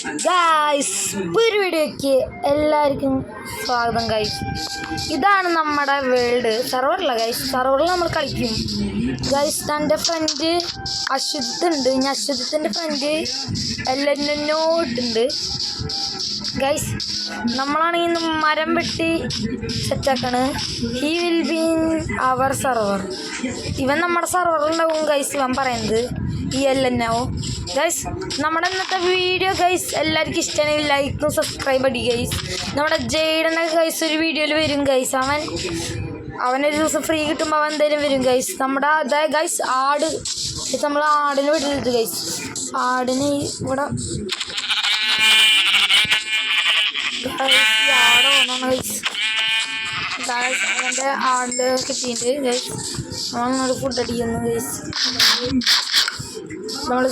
Guys ഒരു വീഡിയോയ്ക്ക് എല്ലാവർക്കും സ്വാഗതം. ഗൈസ് ഇതാണ് നമ്മുടെ വേൾഡ് സർവറില്ല. ഗൈസ് സർവറിൽ നമ്മൾ കളിക്കും. ഗൈസ് എൻ്റെ ഫ്രണ്ട് അശ്വജിത്ത് ഉണ്ട്. ഇനി അശ്വജിത്തിൻ്റെ ഫ്രണ്ട് എല്ലാണ്ട്. ഗൈസ് നമ്മളാണെങ്കിൽ മരം വെട്ടി സെറ്റാക്കാണ്. He will be in our server. ഇവൻ നമ്മുടെ സർവറിലുണ്ടാവും. ഗൈസ് ഇവൻ പറയുന്നത് ഈ എല്ലാവും. ഗൈസ് നമ്മുടെ ഇന്നത്തെ വീഡിയോ ഗൈസ് എല്ലാവർക്കും ഇഷ്ടമാണെങ്കിൽ ലൈക്കും സബ്സ്ക്രൈബ് അടി. ഗൈസ് നമ്മുടെ ജെയ്ഡനൊക്കെ ഗൈസ് ഒരു വീഡിയോയിൽ വരും. ഗൈസ് അവനൊരു ദിവസം ഫ്രീ കിട്ടുമ്പോൾ അവൻ എന്തായാലും വരും. ഗൈസ് നമ്മുടെ അതായത് ഗൈസ് ആട് നമ്മൾ ആടിന് വിട്ടിട്ട് ഗൈസ് ആടിന് ഇവിടെ ആട് വന്നാണ്. ഗൈസ് അവൻ്റെ ആട് കിട്ടിയിട്ട് ഗൈസ് അവനോട് ഫുഡ് അടിക്കുന്നു. ഗൈസ് നമ്മൾ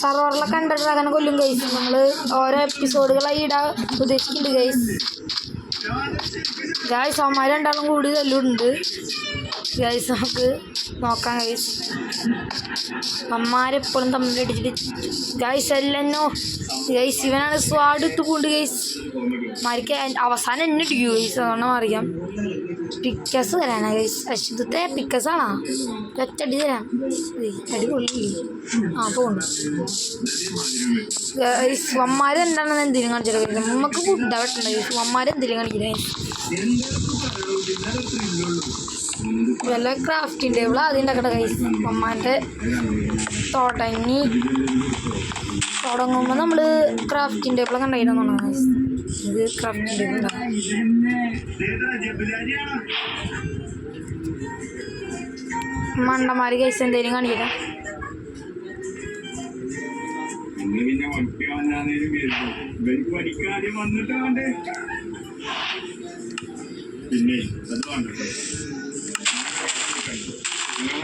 സർവറിലെ കണ്ടിട്ട് കൊല്ലും. ഗൈസ് നമ്മൾ ഓരോ എപ്പിസോഡുകളായി ഇടാൻ ഉദ്ദേശിക്കുന്നുണ്ട്. ഗൈസ് അവന്മാർ രണ്ടാളും കൂടി തല്ലുണ്ട്. ഗൈസ് നമുക്ക് നോക്കാം. ഗൈസ് അമ്മമാരെപ്പോഴും തമ്മിലടിച്ചിട്ട് ഗൈസ് എല്ലോ. ഗൈസ് ഇവനാണ് സ്വാഡ് ഇട്ട് കൊണ്ട്. ഗൈസ് മാരിക്ക് അവസാനം എന്നെ ഇടിക്കൂ. ഗൈസ് അതുകൊണ്ട് അറിയാം. പിക്കസ് തരാനാ ഗൈസ്. അശ്വത്തെ പിക്കസാണോ? ഒറ്റടി തരാം. അടിപൊളി. ആ പോകണ്ട ഗൈസ്. അമ്മമാർ എന്താണെന്ന് എന്തെങ്കിലും കാണിച്ചിട്ട് ഗൈസ് നമുക്ക് ഫുഡ് വെട്ടണ്ട. ഗൈസ് അമ്മമാർ എന്തെങ്കിലും കാണിക്കില്ല. വല്ല ക്രാഫ്റ്റിംഗ് ടേബിൾ ആദ്യം ഉണ്ടാക്കട്ടെ. ഗൈസ് അമ്മാൻ്റെ തുടങ്ങി തുടങ്ങുമ്പോൾ നമ്മൾ ക്രാഫ്റ്റിംഗ് ടേബിളൊക്കെ ഉണ്ടായിരുന്നു. ഗൈസ് ഇത് ക്രാഫ്റ്റിംഗ് ടേബിൾ മണ്ടന്മാർ. ഗൈസ് എന്തെങ്കിലും കാണിക്കില്ല.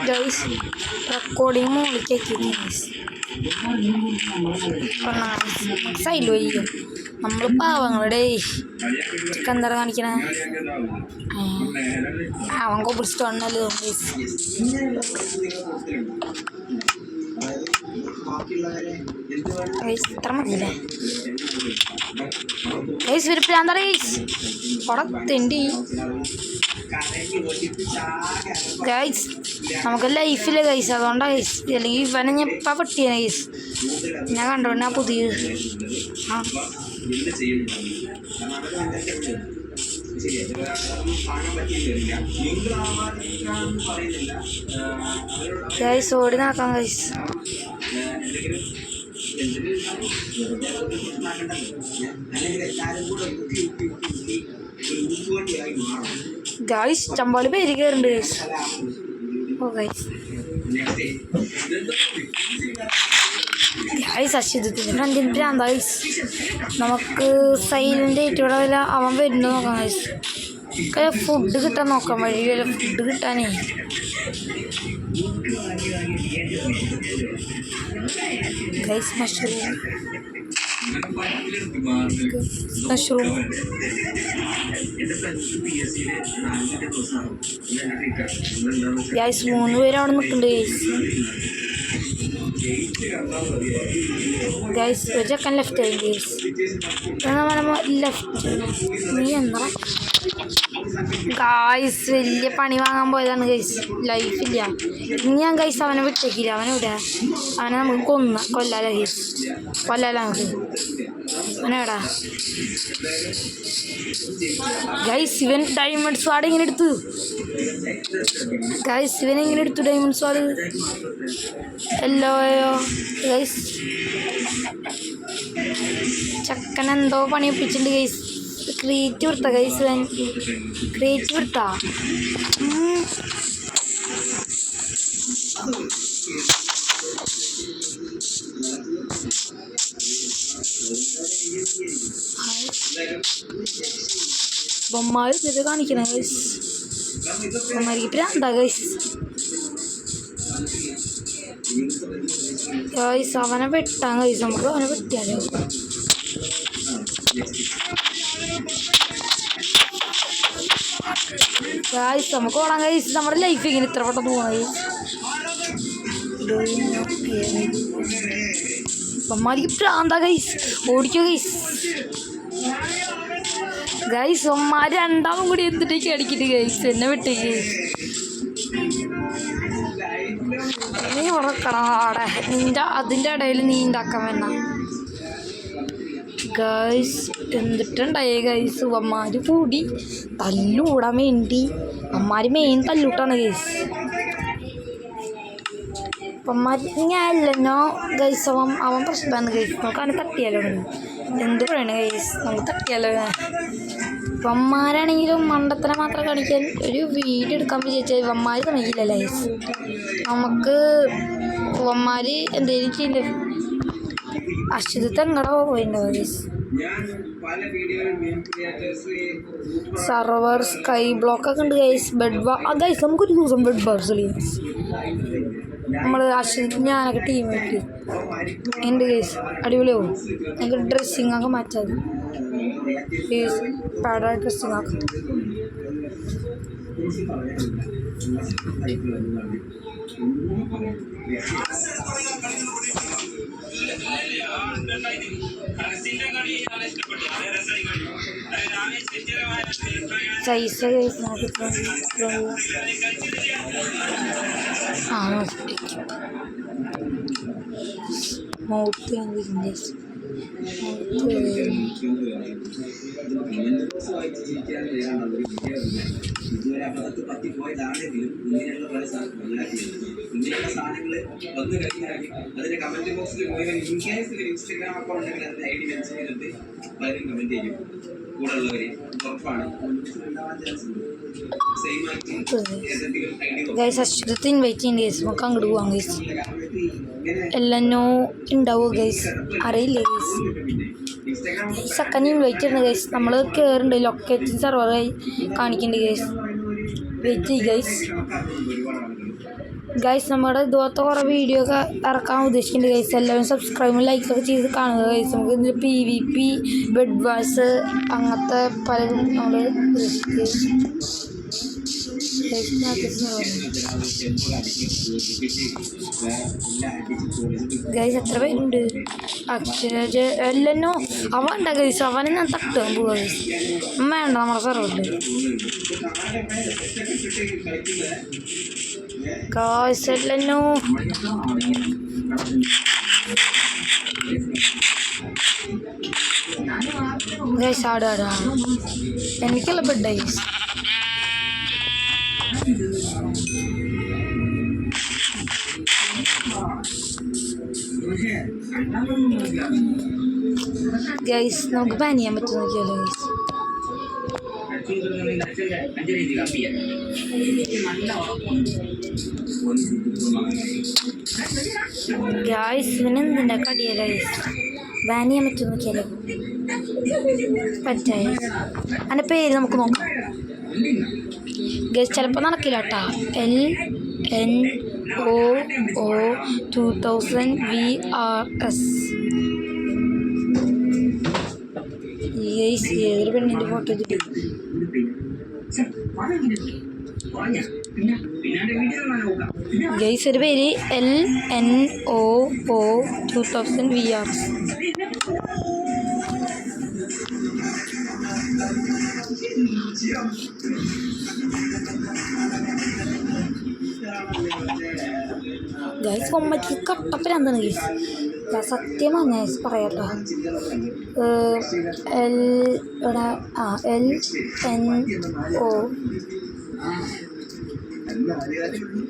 ഗൈസ് റെക്കോർഡിങ് മോളിക്കേക്ക് സൈഡിൽ വയ്ക്കും. നമ്മൾ പാവങ്ങളുടെ എന്താ കാണിക്കണേ? അവൻ കോബിൾ സ്റ്റോണല്ലോ. ഇത്ര മതിയില്ലേ? ഗൈസ് ഒരു പ്രാന്താണ്. ഗൈസ് പുറത്തെണ്ടി. ഗൈസ് നമുക്ക് ലൈഫില്ല. ഗൈസ് അതുകൊണ്ടാണ്. ഗൈസ് അല്ലെങ്കിൽ ഇവനെ ഞാൻ ഇപ്പം പെട്ടിയാണ്. ഗൈസ് ഞാൻ കണ്ടോണ്ട് പുതിയ ഗൈസ് ഓടി നടക്കാം. ഗൈസ് ഗൈസ് ചമ്പാളി പേര് കയറുന്നുണ്ട്. ഗൈസ് ഓ ഗൈസ് ഗൈസ് അശ്വതത്തിൻ്റെ ഫ്രണ്ടിന് പ്രാന്താ. ഗൈസ് നമുക്ക് സൈലൻ്റ് ആയിട്ടൂടെ വല്ല അവൻ വരുന്നു നോക്കാം. ഗൈസ് ഫുഡ് കിട്ടാൻ നോക്കാം. വഴി വല്ല ഫുഡ് കിട്ടാനേ. ഗൈസ് മഷ്റൂം ഗൈസ് 3 പേര് അവിടെ നിൽക്കുന്നുണ്ട്. ഗൈസ് ഒരു ചെക്കൻ ലെഫ്റ്റ് ആയി. ഗൈസ് ലെഫ്റ്റ് നീ എന്താ ഗൈസ് വലിയ പണി വാങ്ങാൻ പോയതാണ്. ഗൈസ് ലൈഫില്ല. ഇനി ഞാൻ ഗൈസ് അവനെ വിട്ടേക്കില്ല. അവനെവിടെ? അവനെ നമുക്ക് കൊല്ലാലോ. ഗൈസ് കൊല്ലാലോ നമുക്ക്. അവനെവിടാ? ഗൈസ് ഇവൻ ഡയമണ്ട് സ്വാഡ് ഇങ്ങനെ എടുത്തു. ഗൈസ് ഇവൻ എങ്ങനെ എടുത്തു ഡയമണ്ട് സ്വാഡ്? എല്ലോയോ ഗൈസ് ചക്കൻ എന്തോ പണി ഒപ്പിച്ചിട്ടുണ്ട്. ഗൈസ് ക്രിയേറ്റ് കൊടുത്ത. ഗൈസ് ഇവൻ ക്രിയേറ്റ് കൊടുത്താ. ബൊമ്മാർ ഇത് കാണിക്കണ. ഗൈസ് ബൊമ്മാർക്ക് പ്രാന്താ. ഗൈസ് ഗൈസ് അവനെ വെട്ടാൻ. ഗൈസ് നമുക്ക് അവനെ വെട്ടിയാലോ? ഗൈസ് നമുക്ക് ഓടാൻ. ഗൈസ് നമ്മുടെ ലൈഫ് ഇങ്ങനെ ഇത്ര പെട്ടെന്ന് പോകണം. ഇവന്മാർക്ക് പ്രാന്താ ഗൈസ്. ഓടിക്കോ ഗൈസ്. ഗൈസ് ഇവന്മാർ രണ്ടാമതും കൂടി എന്തിട്ടേക്ക് അടിക്കിട്ട് ഗൈസ്. എന്നെ വിട്ടേക്ക്. നീ ഉറക്കടാടെ. അതിൻ്റെ ഇടയിൽ നീ ഉണ്ടാക്കാൻ വേണ്ട ഗൈസ്. എന്തിട്ടുണ്ടായേ ഗൈസ്. ഇവന്മാർ കൂടി തല്ലൂടാൻ വേണ്ടി. അമ്മമാർ മെയിൻ തല്ലൂട്ടാണ് ഗൈസ്. അമ്മമാർ ഞാനല്ലോ ഗൈസ്. അവൻ പ്രശ്നമാണ് ഗൈസ്. നമുക്ക് അവനെ തട്ടിയാലോ. എന്ത് പറയണ ഗൈസ്. നമുക്ക് തട്ടിയാലോ. ഇവന്മാരാണെങ്കിലും മണ്ടത്തരം മാത്രം കാണിക്കാൻ ഒരു വീഡിയോ എടുക്കാൻ വിചാരിച്ചാൽ ഇവന്മാർ തുടങ്ങിയില്ല ഗൈസ്. നമുക്ക് ഇവന്മാർ എന്തെങ്കിലും ചെയ്യില്ല. അശ്വതത്തെ എങ്ങടോ പോയിട്ടുണ്ടാവും ഗൈസ്. സർവർ സ്കൈ ബ്ലോക്ക് ഒക്കെ ഉണ്ട് ഗൈസ്. ഗൈസ് നമുക്കൊരു ദിവസം ബെഡ് ബാർസ് ഗൈസ്. നമ്മൾ അശ്വതി ഞാനൊക്കെ ടീമായിട്ട് ഉണ്ട് ഗൈസ്. അടിപൊളിയാവും. നമുക്ക് ഡ്രസ്സിങ് ഒക്കെ മാറ്റാം. ഗൈസ് പാടാ ഡ്രസ്സിങ് ആക്കാം. സൈസ് ഗൈസ് നോക്കി മൗത്ത് ഇതുവരെ അപ്പുറത്ത് പറ്റിപ്പോയതാണെങ്കിലും ഇങ്ങനെയുള്ള പല ഇങ്ങനെയുള്ള സാധനങ്ങൾ വന്നു കഴിഞ്ഞാൽ അതിന്റെ കമന്റ് ബോക്സിൽ പോയി ഇൻകേസ് ഇൻസ്റ്റാഗ്രാം അക്കൗണ്ട് ഉണ്ടെങ്കിൽ അതിന്റെ ID മെൻഷൻ ചെയ്തിട്ട് പലരും കമന്റ് ചെയ്യും. കൂടെ ഉള്ളവര് ഉറപ്പാണ് സെയിം ആയിട്ട് ഏതെങ്കിലും ഗൈസ് അശ്വതത്തെ ഇൻവൈറ്റ് ചെയ്യേണ്ട ഗൈസ്. നമുക്ക് അങ്ങോട്ട് പോവാം ഗൈസ്. എല്ലാം ഉണ്ടാവുമോ ഗൈസ് അറിയില്ല ഗൈസ്. സെക്കൻഡ് ഇൻവൈറ്റ് ചെയ്യുന്ന ഗൈസ്. നമ്മൾ കയറുന്നുണ്ട്. ലൊക്കേഷൻ സർവറായി കാണിക്കുന്നുണ്ട് ഗൈസ്. വെയിറ്റ് ചെയ്യ് ഗൈസ്. ഗൈസ് നമ്മുടെ ഇതുപോലത്തെ കുറേ വീഡിയോ ഒക്കെ ഇറക്കാൻ ഉദ്ദേശിക്കുന്നുണ്ട് ഗൈസ്. എല്ലാവരും സബ്സ്ക്രൈബും ലൈക്കൊക്കെ ചെയ്ത് കാണുക ഗൈസ്. നമുക്ക് ഇതിൽ PvP ബെഡ് വാസ് അങ്ങനത്തെ പലതും നമ്മൾ ഗൈസ്. എത്ര പേരുണ്ട്? അക്ഷര എല്ലോ അവൻ ഉണ്ടാ ഗൈസ്. അവനെ ഞാൻ തട്ടാൻ പോവാ ഗൈസ്. വേണ്ട നമ്മുടെ സർവറിൽ ഗൈസ്. എല്ലോ ഗൈസ് ആടാ എനിക്കുള്ള ബെഡ് ഗൈസ്. ഗൈസ് നമുക്ക് ബാൻ ചെയ്യാൻ പറ്റും നോക്കിയാലോ ഗൈസ്. ഇവനെന്തിൻ്റെ കടിയല്ല ഗൈസ്. ബാൻ ചെയ്യാൻ പറ്റും നോക്കിയാലോ. പറ്റായി. അതിൻ്റെ പേര് നമുക്ക് നോക്കാം ഗൈസ്. ചിലപ്പോൾ നടക്കില്ല കേട്ടോ. LNOO 2000 VRS guys. ഏതൊരു പെണ്ണിൻ്റെ ഫോട്ടോ കിട്ടി ഗൈസ്. ഒരു പേര് LNOO 2000 VRS. ഗൈസ് കൊമ്മക്ക് കട്ടപ്പരാന്താണ് ഗൈസ്. ഞാൻ സത്യമാണ് ഗൈസ് പറയാട്ടോ. LNO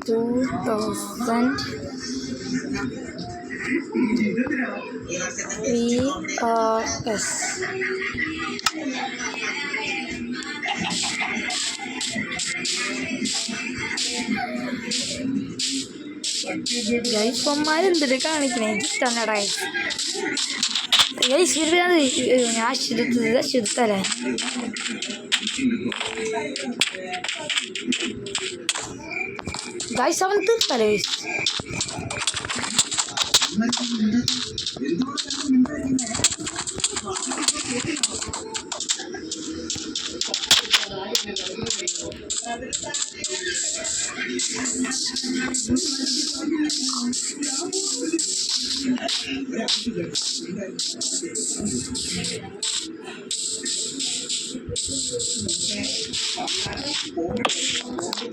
2000 VRS. ഗൈസ് പൊന്മാരെന്തിട്ട് കാണിക്കണേ. ഇഷ്ടമല്ലടാ ഗൈസ്. ഞാൻ അശ്വതല്ലേ ഗൈസ്. അവൻ തീർത്തല്ലേ ഗൈസ്.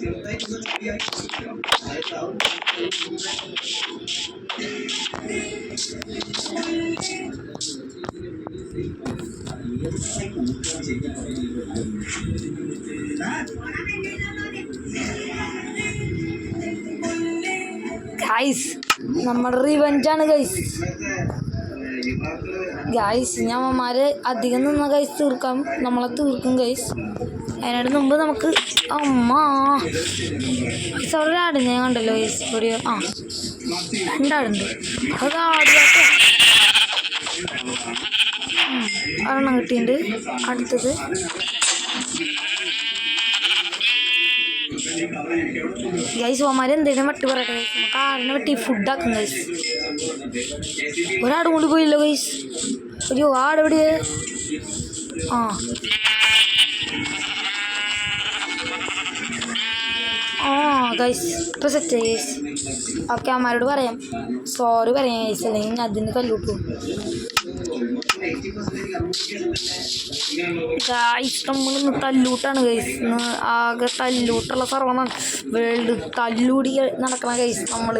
ചെറുതായിട്ടൊന്ന് ശരിയാക്കി കൊടുക്കണം. അതായത് അവർ ഗൈസ് നമ്മുടെ റിവെഞ്ചാണ് ഗൈസ്. ഗൈസ് ഞമ്മമാര് അധികം നിന്ന ഗൈസ് തീർക്കാം, നമ്മളെ തീർക്കും ഗൈസ്. അതിനോട് മുമ്പ് നമുക്ക് അവിടെ ആടുന്ന ഞാൻ കണ്ടല്ലോ ഗൈസ്. ഒരു രണ്ടാടുണ്ട്. അത് ആടിയാട്ടോ ഒരെണ്ണം കിട്ടിയിട്ടുണ്ട്. അടുത്തത് ഗൈസ് ഓമാര് എന്തെങ്കിലും വെട്ടി പറയട്ടെ ഗൈസ്. നമുക്ക് ആടിനെ വെട്ടി ഫുഡാക്കും ഗൈസ്. ഒരാട് കൊണ്ട് പോയില്ലോ ഗൈസ്. ഒരു ആട് എവിടെ? ഗൈസ് ഇപ്പം സെറ്റ് ഗൈസ്. ഓക്കെ അമ്മമാരോട് പറയാം, സോറി പറയാം ഗൈസ്, അല്ലെങ്കിൽ ഞാൻ അതിന് തല്ലൂട്ടു ഗൈസ്. നമ്മളിന്ന് തല്ലൂട്ടാണ് ഗൈസ്. ഇന്ന് ആകെ തല്ലൂട്ടുള്ള സർവ്വമാണ്. വേൾഡ് തല്ലൂടി നടക്കണം ഗൈസ്. നമ്മൾ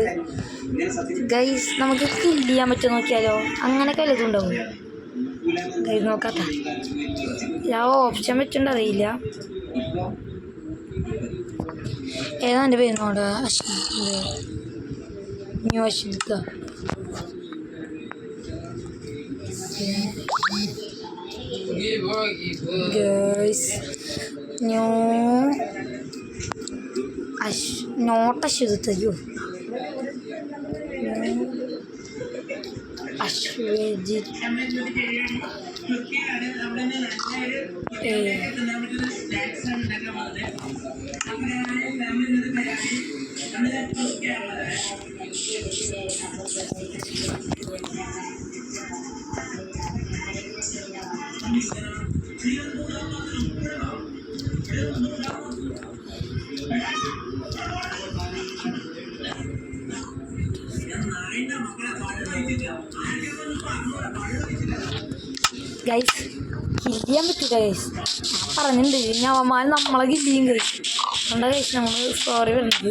ഗൈസ് നമുക്ക് കില്ല് ചെയ്യാൻ പറ്റുമോ നോക്കിയാലോ? അങ്ങനെ വല്ലതും ഉണ്ടാവും ഗൈസ്. നോക്കാത്ത ഞാൻ ഓപ്ഷൻ വെച്ചിട്ടുണ്ട്, അറിയില്ല ഏതാ എൻ്റെ പേരിനോട്. New Ashwitha guys. Not Ashwath Ashwajith guys kill ചെയ്യാൻ പറ്റില്ല ഗൈസ്. പറഞ്ഞിട്ടുണ്ട് ഞാൻ അവന്മാർ നമ്മളെ കില്ല് ചെയ്യും ഗൈസ്. അതുകൊണ്ടാ ഗൈസ് നമ്മൾ സോറി വരുന്നത്.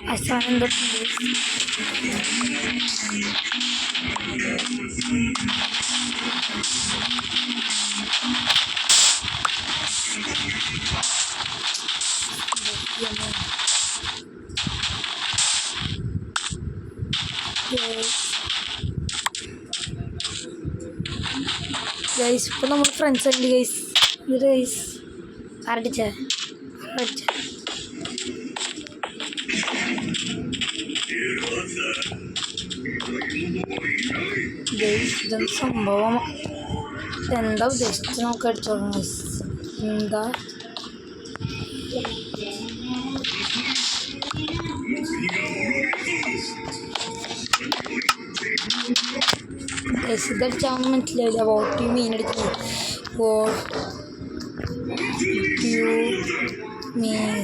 അവസാനം എന്താ ഗൈസ്. ഇപ്പം നമ്മൾ ഫ്രണ്ട്സ് ഉണ്ട് ഗൈസ്. ഇത് ഗൈസ് അരടിച്ച ഗൈസ്. ഇതെന്ത് സംഭവം? എന്താ ഉദ്ദേശിച്ച് നമുക്ക് അടിച്ചോളാം ഗൈസ്. എന്താ ഇതടിച്ചാൽ മനസ്സിലായില്ല. വോട്ട് യു മീൻ അടിക്കുന്നു. വോട്ട് യു മീൻ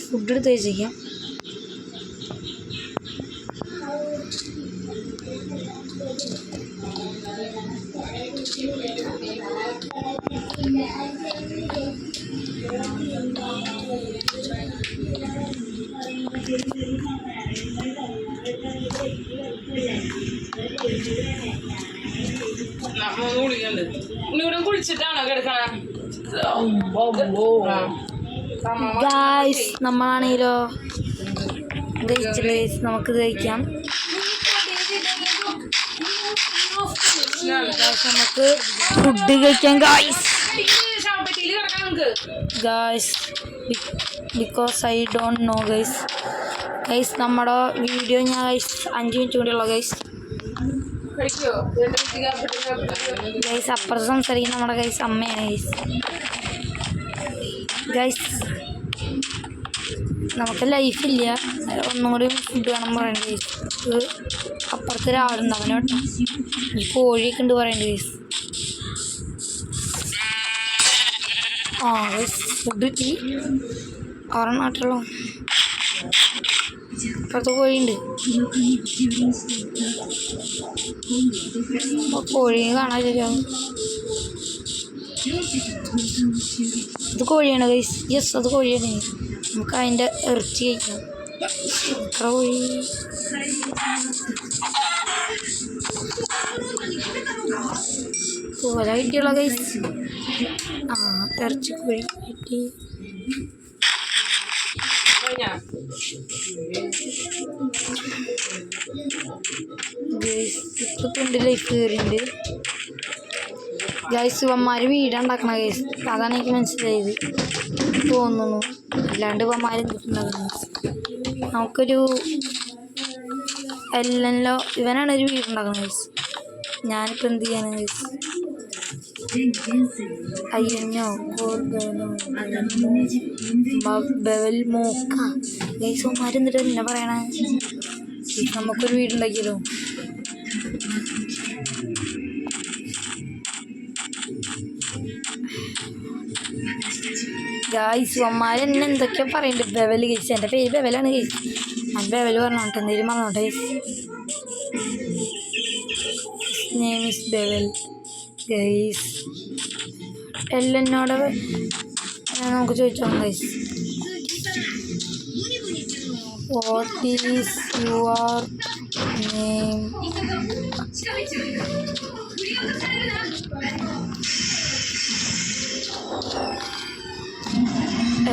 ഫുഡ് എടുത്ത് വെച്ചേക്കാം. ഗൈസ് നമ്മളാണെങ്കിലോ ഗൈസ് നമുക്ക് കഴിക്കാം. നമുക്ക് ഫുഡ് കഴിക്കാം guys. Because I don't know guys. Guys നമ്മുടെ വീഡിയോ ഞാൻ ഗൈസ് 5 മിനിറ്റ് കൂടിയുള്ളൂ ഗൈസ്. ഗൈസ് അപ്പുറത്ത് സംസാരിക്കുന്ന നമ്മുടെ ഗൈസ് അമ്മയാണ് ഗൈസ്. ഗൈസ് നമുക്ക് ലൈഫില്ല, ഒന്നും കൂടി ഫുഡ് വേണം പറയേണ്ട കേസ്. അപ്പുറത്തെ ഒരാളുണ്ട് അവനെ വെട്ടാം. ഈ കോഴിയൊക്കെ ഉണ്ട് പറയേണ്ട കേസ്. ആ ഫുഡ് കിട്ടി. അവരുടെ നാട്ടിലുള്ള ഇപ്പുറത്തെ കോഴിയുണ്ട്. കോഴിയെ കാണാനില്ല. ഇത് കോഴിയാണ് ഗൈസ്. യെസ്, അത് കോഴിയാണ്. നമുക്ക് അതിൻ്റെ ഇറച്ചി കഴിക്കാം. എത്ര കോഴി? പോലെ കിട്ടിയുള്ള ഗൈസ്. ആ ഇറച്ചി കോഴി കിട്ടി. ഗൈസ് ഇപ്പോൾ 20 ലൈഫ് കയറിയുണ്ട്. ഗൈസ് ഇവന്മാർ വീടുണ്ടാക്കണ ഗൈസ്. അതാണ് എനിക്ക് മനസ്സിലായത് തോന്നുന്നു. അല്ലാണ്ട് ഇവന്മാർ എന്തിട്ടുണ്ടാകുന്നു. നമുക്കൊരു എല്ലോ ഇവനാണ് ഒരു വീടുണ്ടാക്കുന്നത് ഗൈസ്. ഞാനിപ്പോൾ എന്ത് ചെയ്യാനാണ് ഗൈസ്? അയ്യോ ബെവൽ മോക്ക ഗൈസ്. ഇവന്മാർ എന്നിട്ട് എന്നെ പറയണേ നമുക്കൊരു വീടുണ്ടാക്കിയല്ലോ. ഗൈസ് ഇവന്മാർ എന്നെ എന്തൊക്കെയോ പറയുന്നുണ്ട്. ബെവൽ ഗൈസ്, എൻ്റെ പേര് ബെവലാണ് ഗൈസ്. ഞാൻ ബെവൽ പറഞ്ഞോട്ടെ, എന്തെങ്കിലും പറഞ്ഞോട്ടെ ഗൈസ്. നെയിം ഈസ് ബെവൽ ഗൈസ്. എന്നോട് നമുക്ക് ചോദിച്ചോളാം guys. What is your name?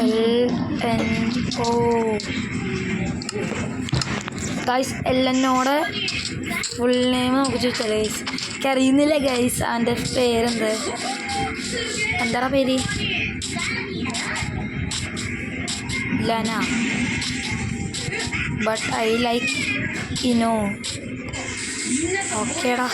LNO guys. എന്നോട് ഫുൾ നെയിം നമുക്ക് ചോദിച്ചാൽ ഗൈസ്. എനിക്കറിയുന്നില്ല ഗൈസ് അവൻ്റെ പേരെന്ത്. എന്താ പേര്? ലന. ബട്ട് ഐ ലൈക്ക് ഇനോ. ഓക്കേടാ.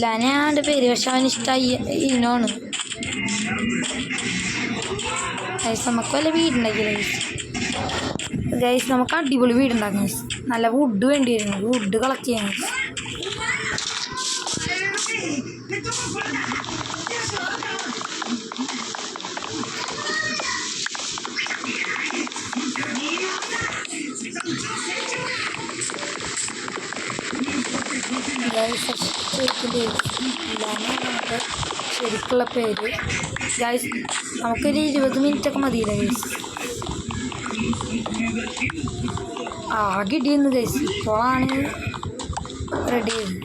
ലനയാൻ്റെ പേര്, പക്ഷെ അവന് ഇഷ്ടമായി ഇനോണ് ഗൈസ്. നമുക്ക് വല്ല വീടുണ്ടാക്കില്ല ഗൈസ്. ഗൈസ് നമുക്ക് അടിപൊളി വീടുണ്ടാക്കും ഗൈസ്. നല്ല വുഡ് വേണ്ടി വരുന്നു. വുഡ് കളക്ട് ചെയ്യാൻ ഗൈസ്. ശരിക്കുള്ള പേര് ഗൈസ്. നമുക്കൊരു 20 മിനിറ്റൊക്കെ മതിയില്ല ഗൈസ്. ആകെ ഇടിയുന്നു ഗൈസ്. ഇപ്പോഴാണ് റെഡി ചെയ്ത്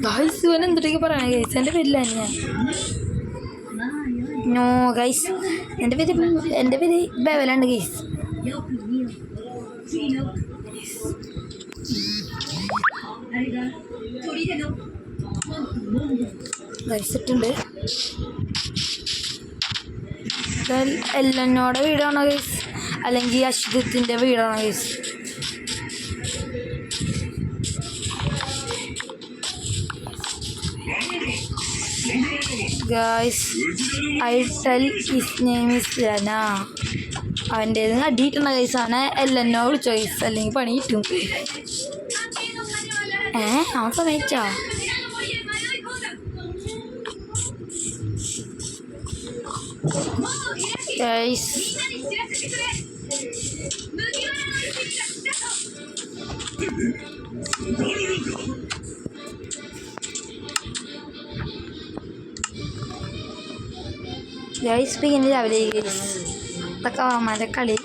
ഗൈസ്. ഇവൻ എന്തൊക്കെ പറയണേ ഗൈസ്? എൻ്റെ പേരില്ല ഞാൻ. നോ ഗൈസ്, എൻ്റെ പേര് ബെവലാണ് ഗൈസ്. കഴിച്ചിട്ടുണ്ട്. എല്ലനോടെ വീടാണോ ഗൈസ്, അല്ലെങ്കിൽ അശ്വത്തിൻ്റെ വീടാണോ guys? Guys I tell his name is ലന. അവൻ്റേത് അടിയിട്ടുണ്ട് ഗൈസ്. അവനെ എല്ലനോ വിളിച്ചോ ഗൈസ്, അല്ലെങ്കിൽ പണി കിട്ടും. അവൻ സമയച്ചോ? ഗൈസ് ഗൈസ് പിന്നെ രാവിലെ ഗൈസ് ഇതൊക്കെ അവന്മാരുടെ കളി.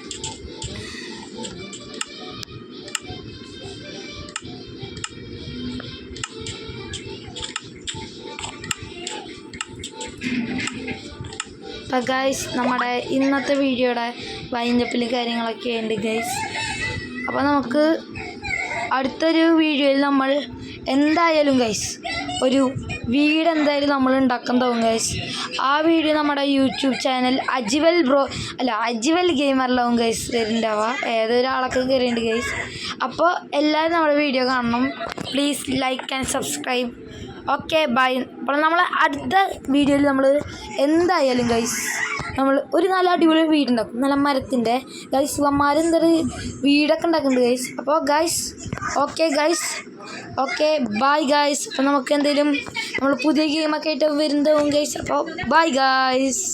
അപ്പോൾ ഗൈസ് നമ്മുടെ ഇന്നത്തെ വീഡിയോയുടെ വൈൻഡപ്പിൽ കാര്യങ്ങളൊക്കെ ഉണ്ട് ഗൈസ്. അപ്പോൾ നമുക്ക് അടുത്തൊരു വീഡിയോയിൽ നമ്മൾ എന്തായാലും ഗൈസ് ഒരു വീട് എന്തായാലും നമ്മൾ ഉണ്ടാക്കുന്നതാവും ഗൈസ്. ആ വീഡിയോ നമ്മുടെ യൂട്യൂബ് ചാനൽ അജിവൽ ഗെയിമറിലാവും ഗൈസ് വരുന്നുണ്ടാവുക. ഏതൊരാളൊക്കെ കയറിയുണ്ട് ഗൈസ്. അപ്പോൾ എല്ലാവരും നമ്മുടെ വീഡിയോ കാണണം. Please like and subscribe. Okay bye. അപ്പോൾ നമ്മൾ അടുത്ത വീഡിയോയിൽ നമ്മൾ എന്തായാലും ഗൈസ് നമ്മൾ ഒരു നല്ല അടിപൊളി വീടുണ്ടാക്കും, നല്ല മരത്തിൻ്റെ ഗൈസ്. ഇവന്മാരെന്തൊരു വീടൊക്കെ ഉണ്ടാക്കുന്നുണ്ട് ഗൈസ്. അപ്പോൾ ഗൈസ് ഓക്കെ ബൈ ഗൈസ്. അപ്പോൾ നമുക്ക് എന്തെങ്കിലും നമ്മൾ പുതിയ ഗെയിമൊക്കെ ആയിട്ട് വരുന്നതാവും ഗൈസ്. അപ്പോൾ ബൈ ഗൈസ്.